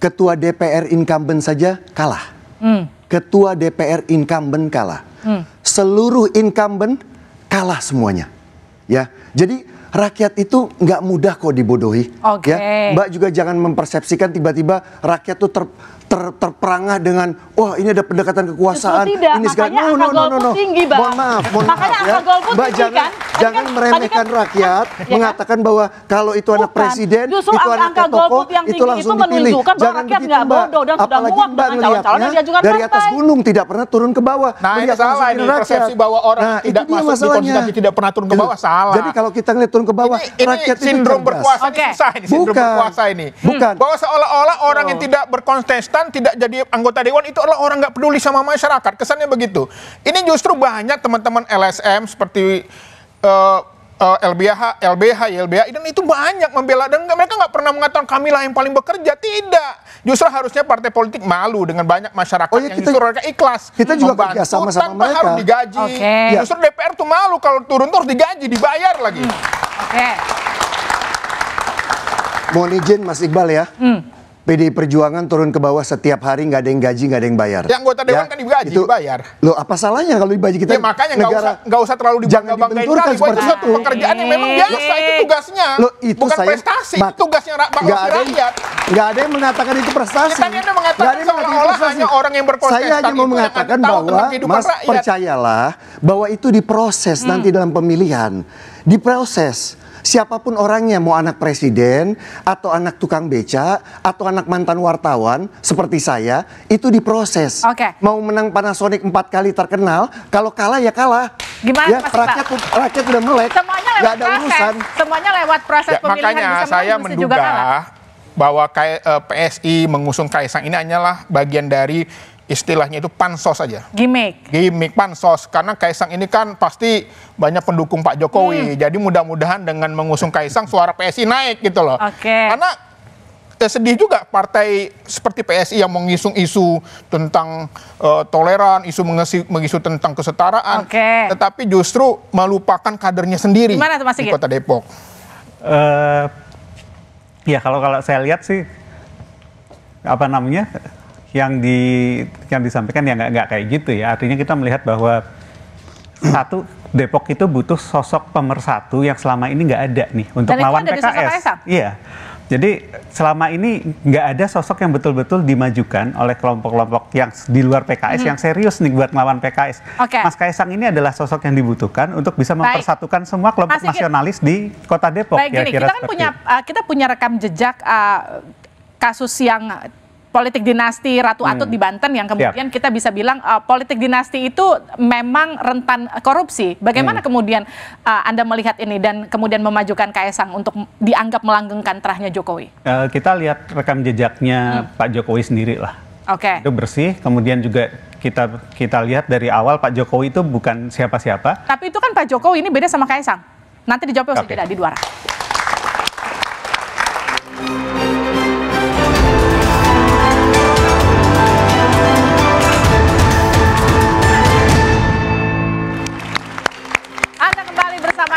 ketua DPR incumbent saja kalah. Ketua DPR incumbent kalah. Seluruh incumbent kalah semuanya. Ya, jadi rakyat itu nggak mudah kok dibodohi. Ya, Mbak juga jangan mempersepsikan tiba-tiba rakyat tuh terperangah dengan ini ada pendekatan kekuasaan. Ini segala no. Tinggi, mohon maaf ya. Mbak jangan meremehkan rakyat, mengatakan bahwa kalau itu anak presiden, itu anak tokoh, itu langsung dipilih. Jangan begitu Mbak. Apalagi Mbak ngelihatnya dari atas gunung tidak pernah turun ke bawah. Nah, itu salah ini persepsi bahwa orang tidak masuk di konstitusi tidak pernah turun ke bawah salah. Jadi kalau kita ngelihat turun ke bawah, rakyat itu sindrom berkuasa ini susah ini. Sindrom berkuasa ini. Bukan. Bahwa seolah-olah orang yang tidak berkontestan tidak jadi anggota dewan itu adalah orang nggak peduli sama masyarakat. Kesannya begitu. Ini justru banyak teman-teman LSM seperti LBH, YLBH dan itu banyak membela dan mereka nggak pernah mengatakan kamilah yang paling bekerja. Tidak. Justru harusnya partai politik malu dengan banyak masyarakat yang justru mereka ikhlas. Kita juga kerja sama mereka. Harus digaji. Justru DPR tuh malu kalau turun terus digaji, dibayar lagi. Mohon izin Mas Iqbal ya. PDI Perjuangan turun ke bawah setiap hari, nggak ada yang gaji, nggak ada yang bayar. Yang anggota dewan kan digaji, dibayar. Loh, apa salahnya kalau digaji kita? Ya makanya nggak usah terlalu dibangga-banggain kali. Itu satu pekerjaan yang memang biasa, itu tugasnya. Loh, itu bukan prestasi, itu tugasnya rakyat. Nggak ada yang mengatakan itu prestasi. Kita Anda mengatakan seolah-olah hanya orang yang berkontestasi. Saya hanya mau mengatakan bahwa, Mas, percayalah bahwa itu diproses nanti dalam pemilihan. Diproses. Siapapun orangnya, mau anak presiden, atau anak tukang beca, atau anak mantan wartawan, seperti saya, itu diproses. Mau menang Panasonic 4 kali terkenal, kalau kalah ya kalah. Gimana ya, rakyat udah melek, nggak ada urusan. Semuanya lewat proses pemilihan. Makanya saya menduga bahwa PSI mengusung Kaisang ini hanyalah bagian dari istilahnya itu pansos saja. Gimmick pansos. Karena Kaisang ini kan pasti banyak pendukung Pak Jokowi. Jadi mudah-mudahan dengan mengusung Kaisang suara PSI naik gitu loh. Karena sedih juga partai seperti PSI yang mengusung isu tentang toleran, mengisu tentang kesetaraan. Tetapi justru melupakan kadernya sendiri. Gimana tuh Mas Sigit? Di Kota Depok. Ya kalau saya lihat sih yang disampaikan ya nggak kayak gitu ya. Artinya kita melihat bahwa satu, Depok itu butuh sosok pemersatu yang selama ini nggak ada nih untuk lawan PKS. Iya. Jadi selama ini nggak ada sosok yang betul-betul dimajukan oleh kelompok-kelompok yang di luar PKS yang serius nih buat melawan PKS. Mas Kaisang ini adalah sosok yang dibutuhkan untuk bisa mempersatukan semua kelompok nasionalis di Kota Depok. Kita kan kita punya rekam jejak kasus yang politik dinasti Ratu Atut di Banten yang kemudian kita bisa bilang politik dinasti itu memang rentan korupsi. Bagaimana kemudian Anda melihat ini dan kemudian memajukan Kaesang untuk dianggap melanggengkan terahnya Jokowi? Kita lihat rekam jejaknya Pak Jokowi sendiri lah. Oke. Itu bersih, kemudian juga kita lihat dari awal Pak Jokowi itu bukan siapa-siapa. Tapi itu kan Pak Jokowi ini beda sama Kaesang. Nanti dijawab usai jeda di Duara.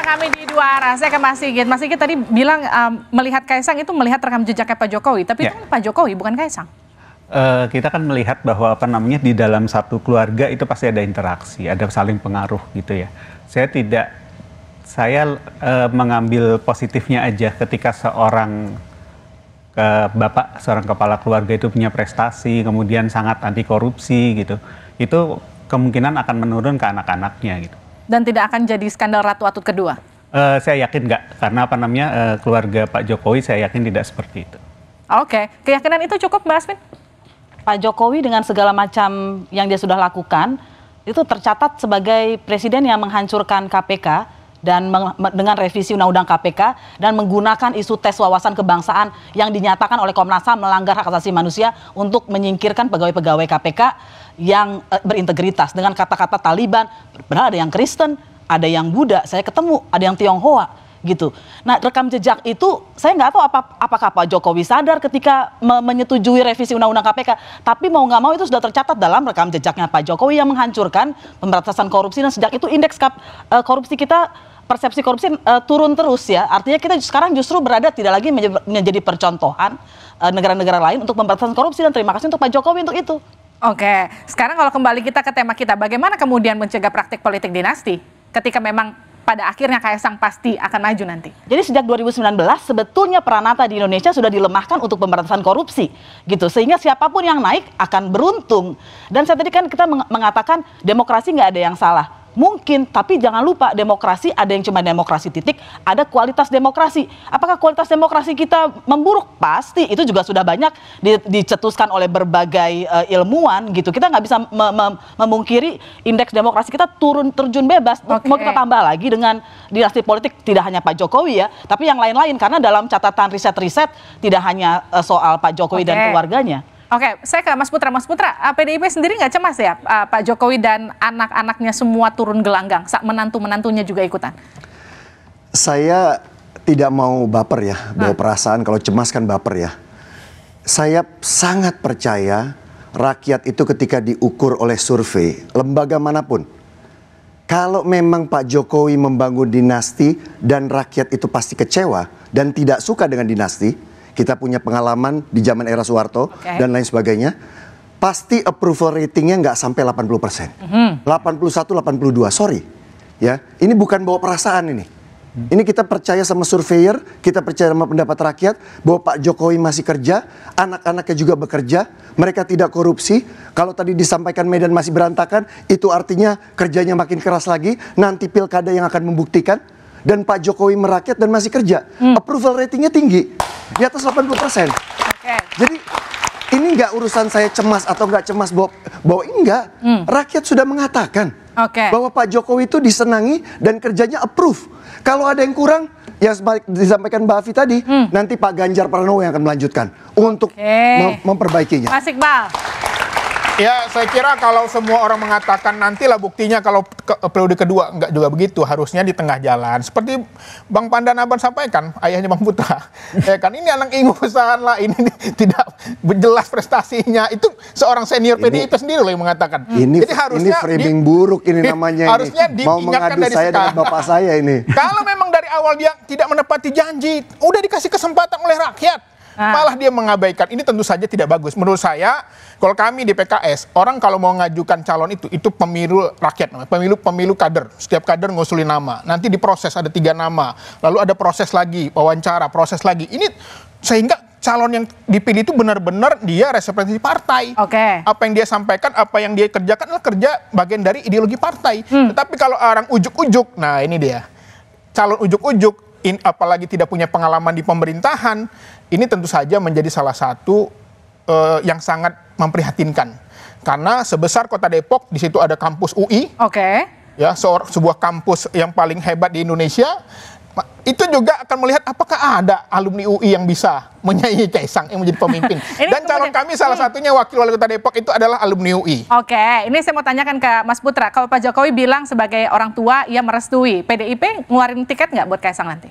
Kami di Duara, saya ke Mas Sigit. Mas Sigit tadi bilang melihat Kaesang itu melihat rekam jejaknya Pak Jokowi, tapi itu kan Pak Jokowi bukan Kaesang. Kita kan melihat bahwa di dalam satu keluarga itu pasti ada interaksi, ada saling pengaruh gitu ya. Saya mengambil positifnya aja ketika seorang seorang kepala keluarga itu punya prestasi, kemudian sangat anti korupsi gitu. Itu kemungkinan akan menurun ke anak-anaknya gitu. Dan tidak akan jadi skandal Ratu Atut kedua? Saya yakin nggak, karena keluarga Pak Jokowi saya yakin tidak seperti itu. Oke, keyakinan itu cukup Mbak Asvin? Pak Jokowi dengan segala macam yang dia sudah lakukan, itu tercatat sebagai presiden yang menghancurkan KPK, dan dengan revisi Undang-Undang KPK, dan menggunakan isu tes wawasan kebangsaan yang dinyatakan oleh Komnas HAM melanggar hak asasi manusia untuk menyingkirkan pegawai-pegawai KPK yang berintegritas dengan kata-kata Taliban. Padahal ada yang Kristen, ada yang Buddha, saya ketemu, ada yang Tionghoa gitu. Nah, rekam jejak itu saya nggak tahu apakah Pak Jokowi sadar ketika menyetujui revisi Undang-Undang KPK, tapi mau nggak mau itu sudah tercatat dalam rekam jejaknya Pak Jokowi yang menghancurkan pemberantasan korupsi, dan sejak itu indeks korupsi kita, persepsi korupsi turun terus ya. Artinya kita sekarang justru berada tidak lagi menjadi percontohan negara-negara lain untuk pemberantasan korupsi, dan terima kasih untuk Pak Jokowi untuk itu. Oke, sekarang kalau kembali kita ke tema kita, bagaimana kemudian mencegah praktik politik dinasti ketika memang pada akhirnya Kaesang pasti akan maju nanti? Jadi sejak 2019 sebetulnya peranata di Indonesia sudah dilemahkan untuk pemberantasan korupsi gitu, sehingga siapapun yang naik akan beruntung. Dan saya tadi kan kita mengatakan demokrasi nggak ada yang salah. Mungkin, tapi jangan lupa demokrasi ada yang cuma demokrasi titik, ada kualitas demokrasi. Apakah kualitas demokrasi kita memburuk? Pasti, itu juga sudah banyak dicetuskan oleh berbagai ilmuwan gitu. Kita nggak bisa memungkiri indeks demokrasi kita terjun bebas. Mau kita tambah lagi dengan dinasti politik, tidak hanya Pak Jokowi ya, tapi yang lain-lain, karena dalam catatan riset-riset tidak hanya soal Pak Jokowi dan keluarganya. Oke, saya ke Mas Putra. Mas Putra, PDIP sendiri nggak cemas ya Pak Jokowi dan anak-anaknya semua turun gelanggang, menantu-menantunya juga ikutan? Saya tidak mau baper ya, bawa perasaan. Kalau cemas kan baper ya. Saya sangat percaya rakyat itu ketika diukur oleh survei, lembaga manapun, kalau memang Pak Jokowi membangun dinasti dan rakyat itu pasti kecewa dan tidak suka dengan dinasti. Kita punya pengalaman di zaman era Soeharto dan lain sebagainya. Pasti approval ratingnya nggak sampai 80%. 81, 82, sorry. Ya, ini bukan bawa perasaan ini. Ini kita percaya sama surveyor, kita percaya sama pendapat rakyat, bahwa Pak Jokowi masih kerja, anak-anaknya juga bekerja, mereka tidak korupsi. Kalau tadi disampaikan Medan masih berantakan, itu artinya kerjanya makin keras lagi, nanti pilkada yang akan membuktikan. Dan Pak Jokowi merakyat dan masih kerja. Approval ratingnya tinggi, di atas 80%. Jadi ini nggak urusan saya cemas atau nggak cemas bahwa enggak. Rakyat sudah mengatakan bahwa Pak Jokowi itu disenangi dan kerjanya approve. Kalau ada yang kurang, yang disampaikan Mbak Afi tadi, nanti Pak Ganjar Pranowo yang akan melanjutkan untuk memperbaikinya. Mas Iqbal. Ya, saya kira kalau semua orang mengatakan nantilah buktinya kalau periode kedua, enggak juga begitu. Harusnya di tengah jalan. Seperti Bang Pandanaban sampaikan, ayahnya Bang Putra. Ya kan, ini anak ingusan lah, ini tidak jelas prestasinya. Itu seorang senior PDIP sendiri loh yang mengatakan. Jadi harusnya ini framing buruk ini namanya. Harusnya ini. Mau mengadu dari saya dengan bapak saya ini. Kalau memang dari awal dia tidak menepati janji, udah dikasih kesempatan oleh rakyat. Malah dia mengabaikan. Ini tentu saja tidak bagus. Menurut saya, kalau kami di PKS, orang kalau mau mengajukan calon itu pemilu rakyat, pemilu kader. Setiap kader ngusulin nama. Nanti diproses ada 3 nama. Lalu ada proses lagi, wawancara, proses lagi. Ini sehingga calon yang dipilih itu benar-benar dia representasi partai. Apa yang dia sampaikan, apa yang dia kerjakan adalah kerja bagian dari ideologi partai. Tetapi kalau orang ujuk-ujuk, nah ini dia. Calon ujuk-ujuk, apalagi tidak punya pengalaman di pemerintahan, ini tentu saja menjadi salah satu yang sangat memprihatinkan. Karena sebesar kota Depok, di situ ada kampus UI. Ya, sebuah kampus yang paling hebat di Indonesia. Itu juga akan melihat apakah ada alumni UI yang bisa menyaingi Kaisang yang menjadi pemimpin. Dan calon kami salah satunya wakil wali kota Depok itu adalah alumni UI. Ini saya mau tanyakan ke Mas Putra. Kalau Pak Jokowi bilang sebagai orang tua ia merestui, PDIP ngeluarin tiket nggak buat Kaisang nanti?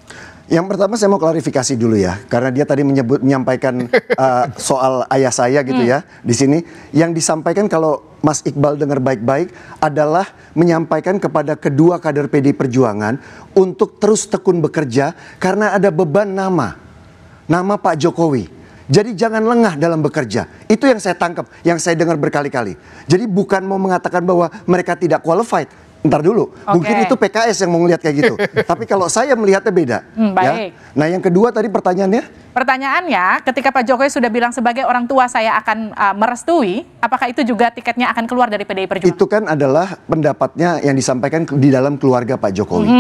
Yang pertama saya mau klarifikasi dulu ya, karena dia tadi menyampaikan soal ayah saya gitu ya. Di sini yang disampaikan, kalau Mas Iqbal dengar baik-baik, adalah menyampaikan kepada kedua kader PD Perjuangan untuk terus tekun bekerja karena ada beban nama Pak Jokowi. Jadi jangan lengah dalam bekerja. Itu yang saya tangkap, yang saya dengar berkali-kali. Jadi bukan mau mengatakan bahwa mereka tidak qualified. Ntar dulu, mungkin itu PKS yang mau ngelihat kayak gitu. Tapi kalau saya melihatnya beda. Baik. Ya. Nah yang kedua tadi pertanyaannya? Pertanyaannya, ketika Pak Jokowi sudah bilang sebagai orang tua saya akan merestui, apakah itu juga tiketnya akan keluar dari PDI Perjuangan? Itu kan adalah pendapatnya yang disampaikan di dalam keluarga Pak Jokowi.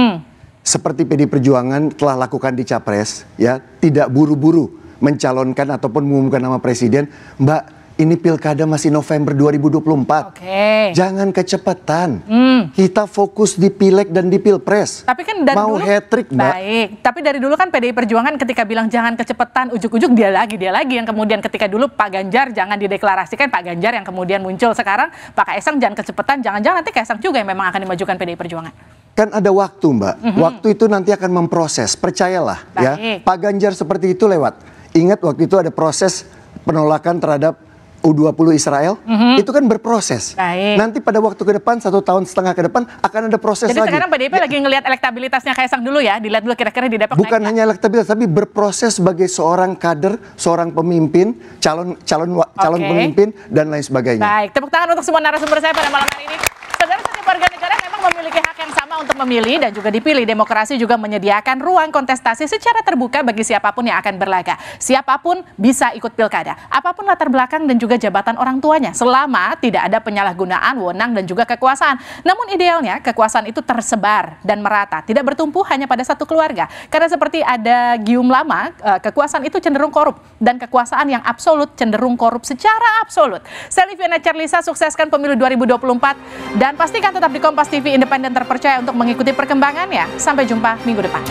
Seperti PDI Perjuangan telah lakukan di Capres, ya, tidak buru-buru mencalonkan ataupun mengumumkan nama presiden. Mbak, ini pilkada masih November 2024. Jangan kecepatan. Kita fokus di pileg dan di pilpres. Tapi kan dari mau dulu, hat-trick, Mbak. Baik. Tapi dari dulu kan PDI Perjuangan ketika bilang jangan kecepatan, ujuk-ujuk dia lagi yang kemudian ketika dulu Pak Ganjar jangan dideklarasikan, Pak Ganjar yang kemudian muncul. Sekarang Pak Kaisang jangan kecepatan, jangan-jangan nanti Kaisang juga yang memang akan dimajukan PDI Perjuangan. Kan ada waktu, Mbak. Waktu itu nanti akan memproses, percayalah. Ya. Pak Ganjar seperti itu lewat. Ingat waktu itu ada proses penolakan terhadap U20 Israel, itu kan berproses. Nanti pada waktu ke depan, 1,5 tahun ke depan akan ada proses lagi. Jadi sekarang PDIP lagi ngelihat elektabilitasnya Kaisang dulu ya, dilihat dulu kira-kira di Depok. Bukan hanya elektabilitas, tapi berproses sebagai seorang kader, seorang pemimpin, calon pemimpin dan lain sebagainya. Baik, tepuk tangan untuk semua narasumber saya pada malam hari ini. Saudara, setiap warga negara memang memiliki hak yang sama untuk memilih dan juga dipilih. Demokrasi juga menyediakan ruang kontestasi secara terbuka bagi siapapun yang akan berlaga. Siapapun bisa ikut pilkada, apapun latar belakang dan juga jabatan orang tuanya, selama tidak ada penyalahgunaan wewenang dan juga kekuasaan. Namun idealnya kekuasaan itu tersebar dan merata, tidak bertumpu hanya pada satu keluarga. Karena seperti ada gium lama, kekuasaan itu cenderung korup dan kekuasaan yang absolut cenderung korup secara absolut. Saya Liviana Charlisa, sukseskan pemilu 2024 dan pastikan tetap di Kompas TV independen terpercaya untuk mengikuti perkembangannya. Sampai jumpa minggu depan.